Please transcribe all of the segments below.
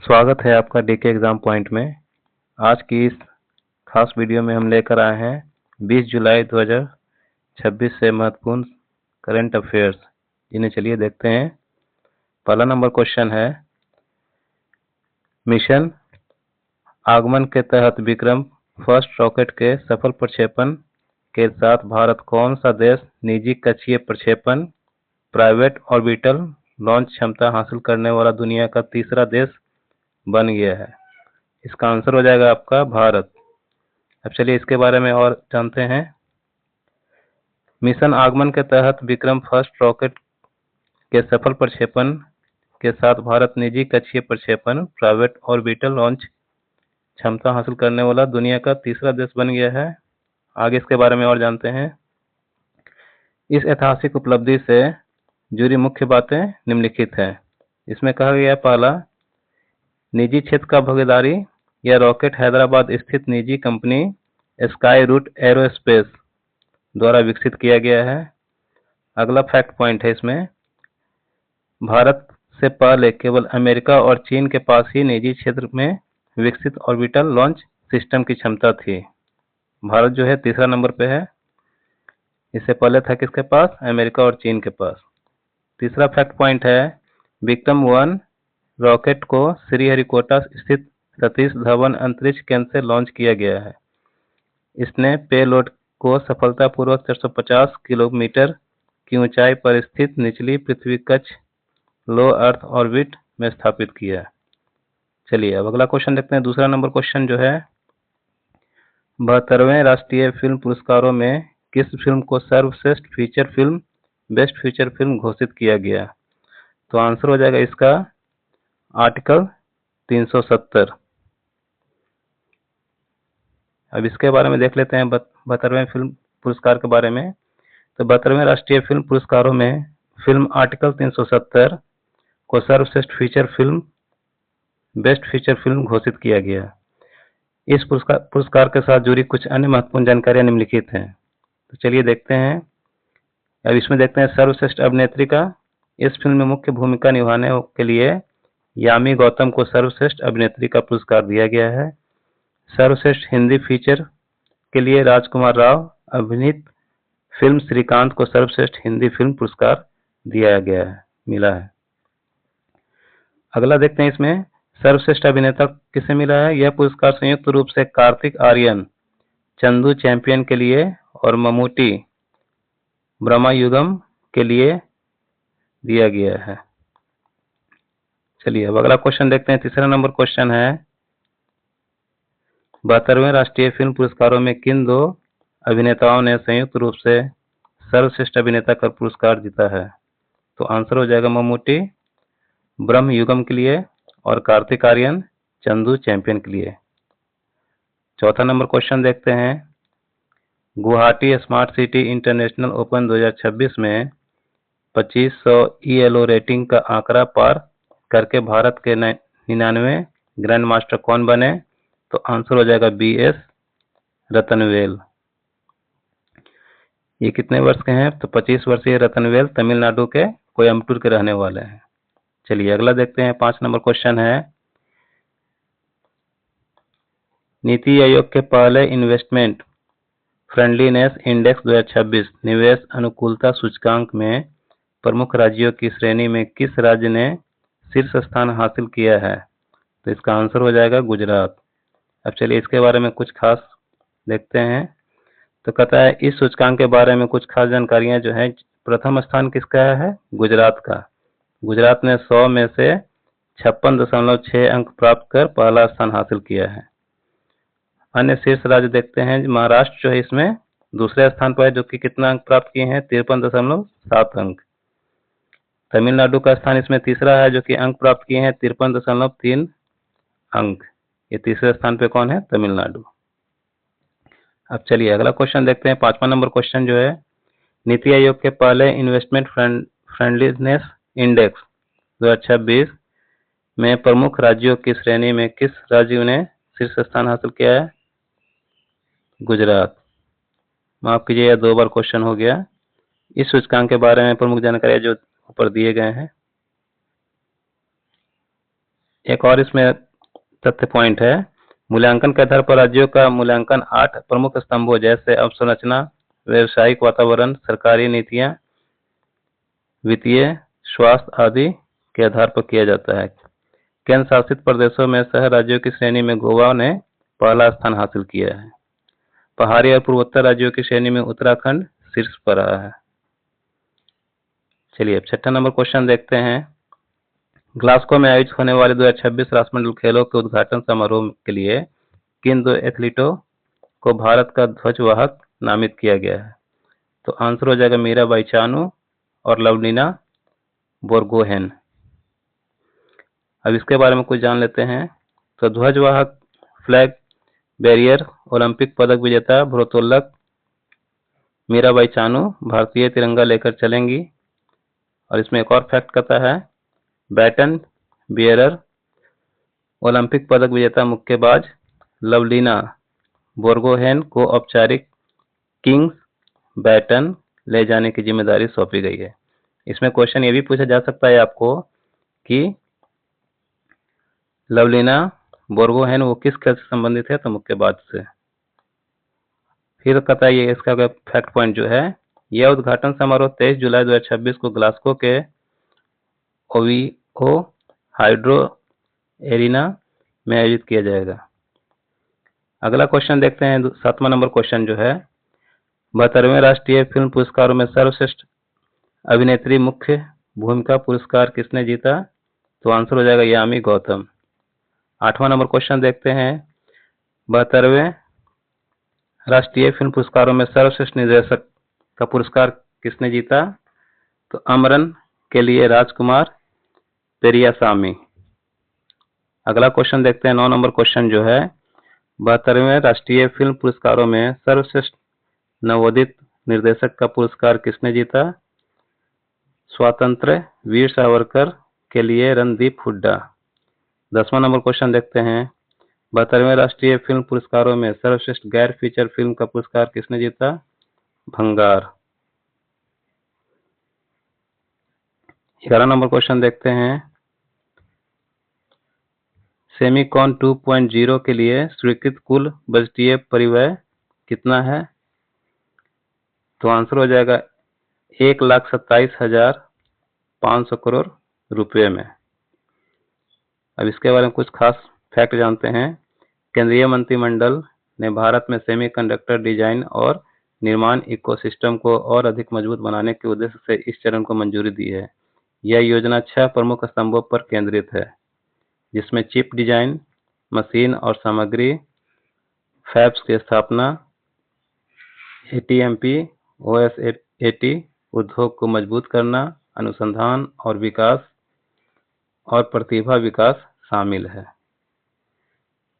स्वागत है आपका डीके एग्जाम पॉइंट में। आज की इस खास वीडियो में हम लेकर आए हैं 20 जुलाई 2026 से महत्वपूर्ण करंट अफेयर्स, जिन्हें चलिए देखते हैं। पहला नंबर क्वेश्चन है, मिशन आगमन के तहत विक्रम फर्स्ट रॉकेट के सफल प्रक्षेपण के साथ भारत कौन सा देश निजी कक्षीय प्रक्षेपण प्राइवेट ऑर्बिटल लॉन्च क्षमता हासिल करने वाला दुनिया का तीसरा देश बन गया है? इसका आंसर हो जाएगा आपका भारत। अब चलिए इसके बारे में और जानते हैं। मिशन आगमन के तहत विक्रम फर्स्ट रॉकेट के सफल प्रक्षेपण के साथ भारत निजी कक्षीय प्रक्षेपण प्राइवेट ऑर्बिटल लॉन्च क्षमता हासिल करने वाला दुनिया का तीसरा देश बन गया है। आगे इसके बारे में और जानते हैं। इस ऐतिहासिक उपलब्धि से जुड़ी मुख्य बातें निम्नलिखित है। इसमें कहा गया, पहला, निजी क्षेत्र का भागीदारी यह रॉकेट हैदराबाद स्थित निजी कंपनी स्काई रूट एरोस्पेस द्वारा विकसित किया गया है। अगला फैक्ट पॉइंट है इसमें, भारत से पहले केवल अमेरिका और चीन के पास ही निजी क्षेत्र में विकसित ऑर्बिटल लॉन्च सिस्टम की क्षमता थी। भारत जो है तीसरा नंबर पे है। इससे पहले था किसके पास? अमेरिका और चीन के पास। तीसरा फैक्ट पॉइंट है, विक्रम 1 रॉकेट को श्रीहरिकोटा स्थित सतीश धवन अंतरिक्ष केंद्र से लॉन्च किया गया है। इसने पेलोड को सफलतापूर्वक 450 किलोमीटर की ऊंचाई पर स्थित निचली पृथ्वी कक्ष लो अर्थ ऑर्बिट में स्थापित किया। चलिए अब अगला क्वेश्चन देखते हैं। दूसरा नंबर क्वेश्चन जो है, 72वें राष्ट्रीय फिल्म पुरस्कारों में किस फिल्म को सर्वश्रेष्ठ feature film best feature film घोषित किया गया? तो आंसर हो जाएगा इसका आर्टिकल 370। अब इसके बारे में देख लेते हैं 72वें फिल्म पुरस्कार के बारे में। तो 72वें राष्ट्रीय फिल्म पुरस्कारों में फिल्म आर्टिकल 370 को सर्वश्रेष्ठ feature film best feature film घोषित किया गया। इस पुरस्कार के साथ जुड़ी कुछ अन्य महत्वपूर्ण जानकारियां निम्नलिखित हैं। तो चलिए देखते हैं। अब इसमें देखते हैं सर्वश्रेष्ठ अभिनेत्री का। इस फिल्म में मुख्य भूमिका निभाने के लिए यामी गौतम को सर्वश्रेष्ठ अभिनेत्री का पुरस्कार दिया गया है। सर्वश्रेष्ठ हिंदी फीचर के लिए राजकुमार राव अभिनीत फिल्म श्रीकांत को सर्वश्रेष्ठ हिंदी फिल्म पुरस्कार दिया गया है, मिला है। अगला देखते हैं, इसमें सर्वश्रेष्ठ अभिनेता किसे मिला है? यह पुरस्कार संयुक्त रूप से कार्तिक आर्यन चंदू चैंपियन के लिए और ममूटी ब्रह्मयुगम के लिए दिया गया है। चलिए अब अगला क्वेश्चन देखते हैं। तीसरा नंबर क्वेश्चन है, 72वें राष्ट्रीय फिल्म पुरस्कारों में किन दो अभिनेताओं ने संयुक्त रूप से सर्वश्रेष्ठ अभिनेता का पुरस्कार जीता है? तो आंसर हो जाएगा ममूटी ब्रह्मयुगम के लिए और कार्तिक आर्यन चंदू चैंपियन के लिए। चौथा नंबर क्वेश्चन देखते हैं, Guwahati smart city international open 2026 में 2500 ELO रेटिंग का आंकड़ा पार करके भारत के 99वें ग्रैंड मास्टर कौन बने? तो आंसर हो जाएगा BS रतनवेल। ये कितने वर्ष के हैं? तो 25 वर्षीय रतनवेल तमिलनाडु के कोयम्बटूर के रहने वाले हैं। चलिए अगला देखते हैं। 5 नंबर क्वेश्चन है, नीति आयोग के पहले इन्वेस्टमेंट फ्रेंडलीनेस इंडेक्स 2026 निवेश अनुकूलता सूचकांक में प्रमुख राज्यों की श्रेणी में किस राज्य ने शीर्ष स्थान हासिल किया है? तो इसका आंसर हो जाएगा गुजरात। अब चलिए इसके बारे में कुछ खास देखते हैं। तो कहता है, इस सूचकांक के बारे में कुछ खास जानकारियां जो है। प्रथम स्थान किसका है? गुजरात का। गुजरात ने 100 में से 56.6 अंक प्राप्त कर पहला स्थान हासिल किया है। अन्य शीर्ष राज्य देखते हैं। महाराष्ट्र जो है इसमें दूसरे स्थान पर है, जो कि कितना अंक प्राप्त किए हैं? 53.7 अंक। तमिलनाडु का स्थान इसमें तीसरा है, जो कि अंक प्राप्त किए हैं 53.3 अंक। ये तीसरे स्थान पे कौन है? तमिलनाडु। अब चलिए अगला क्वेश्चन देखते हैं। 5वां नंबर क्वेश्चन जो है, नीति आयोग के पहले इन्वेस्टमेंट फ्रेंडलीनेस इंडेक्स 2026 में प्रमुख राज्यों की श्रेणी में किस राज्य ने शीर्ष स्थान हासिल किया है? गुजरात। माफ कीजिए, यह 2 बार क्वेश्चन हो गया। इस सूचकांक के बारे में प्रमुख जानकारी जो ऊपर दिए गए हैं। एक और इसमें तथ्य पॉइंट है, मूल्यांकन के आधार पर राज्यों का मूल्यांकन 8 प्रमुख स्तंभों जैसे अवसंरचना, व्यावसायिक वातावरण, सरकारी नीतियां, वित्तीय स्वास्थ्य आदि के आधार पर किया जाता है। केंद्र शासित प्रदेशों में शहर राज्यों की श्रेणी में गोवा ने पहला स्थान हासिल किया है। पहाड़ी और पूर्वोत्तर राज्यों की श्रेणी में उत्तराखंड शीर्ष पर रहा है। चलिए अब 6 नंबर क्वेश्चन देखते हैं। ग्लासगो में आयोजित होने वाले 2026 राष्ट्रमंडल खेलों के उद्घाटन समारोह के लिए किन 2 एथलीटों को भारत का ध्वजवाहक नामित किया गया है? तो आंसर हो जाएगा मीराबाई चानू और लवलीना बोरगोहेन। अब इसके बारे में कुछ जान लेते हैं। तो ध्वजवाहक फ्लैग बैरियर ओलंपिक पदक विजेता भारोत्तोलक मीराबाई चानू भारतीय तिरंगा लेकर चलेंगी। और इसमें एक और फैक्ट कहता है, बैटन बियरर ओलंपिक पदक विजेता मुक्केबाज लवलीना बोरगोहेन को औपचारिक किंग्स बैटन ले जाने की जिम्मेदारी सौंपी गई है। इसमें क्वेश्चन ये भी पूछा जा सकता है आपको कि लवलीना बोरगोहेन वो किस खेल से संबंधित है? तो मुक्केबाज से। फिर कहता है ये इसका फैक्ट पॉइंट जो है, यह उद्घाटन समारोह 23 जुलाई 2026 को ग्लासगो के ओवीओ हाइड्रो एरिना में आयोजित किया जाएगा। अगला क्वेश्चन देखते हैं। 7वां नंबर क्वेश्चन जो है, 72वें राष्ट्रीय फिल्म पुरस्कारों में सर्वश्रेष्ठ अभिनेत्री मुख्य भूमिका पुरस्कार किसने जीता? तो आंसर हो जाएगा यामी गौतम। 8वां नंबर क्वेश्चन देखते हैं। 72वें राष्ट्रीय फिल्म पुरस्कारों में सर्वश्रेष्ठ निर्देशक का पुरस्कार किसने जीता? तो अमरन के लिए राजकुमार पेरियासामी। अगला क्वेश्चन देखते हैं। 9 नंबर क्वेश्चन जो है, 72वें राष्ट्रीय फिल्म पुरस्कारों में सर्वश्रेष्ठ नवोदित निर्देशक का पुरस्कार किसने जीता? स्वतंत्र वीर सावरकर के लिए रणदीप हुड्डा। 10वां नंबर क्वेश्चन देखते हैं। 72वें राष्ट्रीय फिल्म पुरस्कारों में सर्वश्रेष्ठ गैर फीचर फिल्म का पुरस्कार किसने जीता? भंगार। 11 नंबर क्वेश्चन देखते हैं। सेमीकॉन 2.0 के लिए स्वीकृत कुल बजटीय परिव्यय कितना है? तो आंसर हो जाएगा 1,27,500 करोड़ रुपए में। अब इसके बारे में कुछ खास फैक्ट जानते हैं। केंद्रीय मंत्रिमंडल ने भारत में सेमीकंडक्टर डिजाइन और निर्माण इकोसिस्टम को और अधिक मजबूत बनाने के उद्देश्य से इस चरण को मंजूरी दी है। यह योजना 6 प्रमुख स्तंभों पर केंद्रित है, जिसमें चिप डिजाइन, मशीन और सामग्री, फैब्स की स्थापना, एटीएमपी, ओएसएटी उद्योग को मजबूत करना, अनुसंधान और विकास और प्रतिभा विकास शामिल है।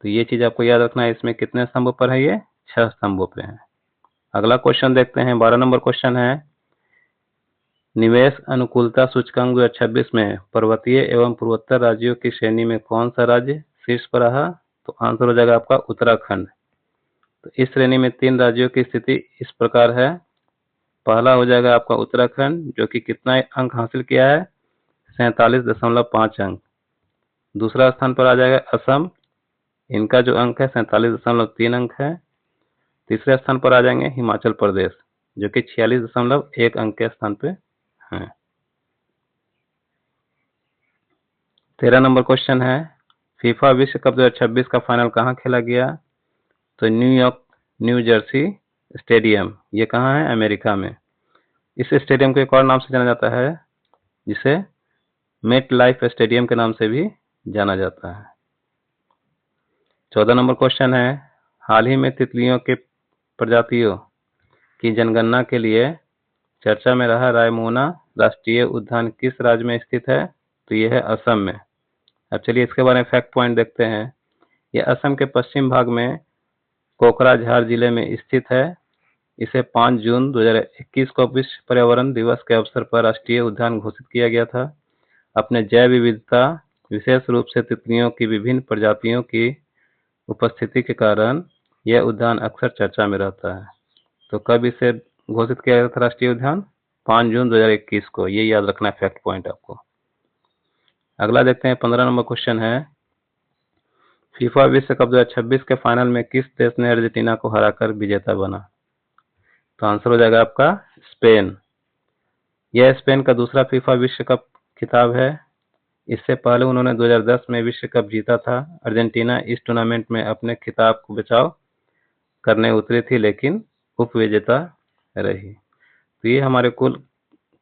तो ये चीज आपको याद रखना है। इसमें कितने स्तंभों पर है? ये 6 स्तंभों पे है। अगला क्वेश्चन देखते हैं। 12 नंबर क्वेश्चन है, निवेश अनुकूलता सूचकांक 2026 में पर्वतीय एवं पूर्वोत्तर राज्यों की श्रेणी में कौन सा राज्य शीर्ष पर रहा? तो आंसर हो जाएगा आपका उत्तराखंड। तो इस श्रेणी में 3 राज्यों की स्थिति इस प्रकार है। पहला हो जाएगा आपका उत्तराखंड, जो कि कितना अंक हासिल किया है? 47.5 अंक। दूसरा स्थान पर आ जाएगा असम, इनका जो अंक है 47.3 अंक है। तीसरे स्थान पर आ जाएंगे हिमाचल प्रदेश, जो कि 46.1 अंक के स्थान पे हैं। 13 नंबर क्वेश्चन है, फीफा विश्व कप 2026 का फाइनल कहाँ खेला गया? तो न्यूयॉर्क न्यू जर्सी स्टेडियम, ये कहाँ है? अमेरिका में। इस स्टेडियम को एक और नाम से जाना जाता है, जिसे मेट लाइफ स्टेडियम के नाम से भी जाना जाता है। 14 नंबर क्वेश्चन है, हाल ही में तितलियों के प्रजातियों की जनगणना के लिए चर्चा में रहा रायमोना राष्ट्रीय उद्यान किस राज्य में स्थित है? तो यह है असम में। अब चलिए इसके बारे में फैक्ट पॉइंट देखते हैं। यह असम के पश्चिम भाग में कोकराझार जिले में स्थित है। इसे 5 जून 2021 को विश्व पर्यावरण दिवस के अवसर पर राष्ट्रीय उद्यान घोषित किया गया था। अपने जैव विविधता, विशेष रूप से तितलियों की विभिन्न प्रजातियों की उपस्थिति के कारण यह उद्यान अक्सर चर्चा में रहता है। तो कब इसे घोषित किया गया था राष्ट्रीय उद्यान? 5 जून 2021 को। ये याद रखना है फैक्ट पॉइंट आपको। अगला देखते हैं। 15 नंबर क्वेश्चन है, फीफा विश्व कप 2026 के फाइनल में किस देश ने अर्जेंटीना को हराकर विजेता बना? तो आंसर हो जाएगा आपका स्पेन। यह स्पेन का दूसरा फीफा विश्व कप खिताब है। इससे पहले उन्होंने 2010 में विश्व कप जीता था। अर्जेंटीना इस टूर्नामेंट में अपने खिताब को बचाव करने उतरी थी, लेकिन उप विजेता रही। तो ये हमारे कुल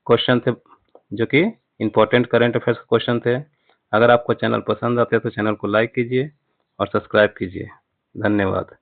क्वेश्चन थे जो कि इंपॉर्टेंट करंट अफेयर्स क्वेश्चन थे। अगर आपको चैनल पसंद आते हैं तो चैनल को लाइक कीजिए और सब्सक्राइब कीजिए। धन्यवाद।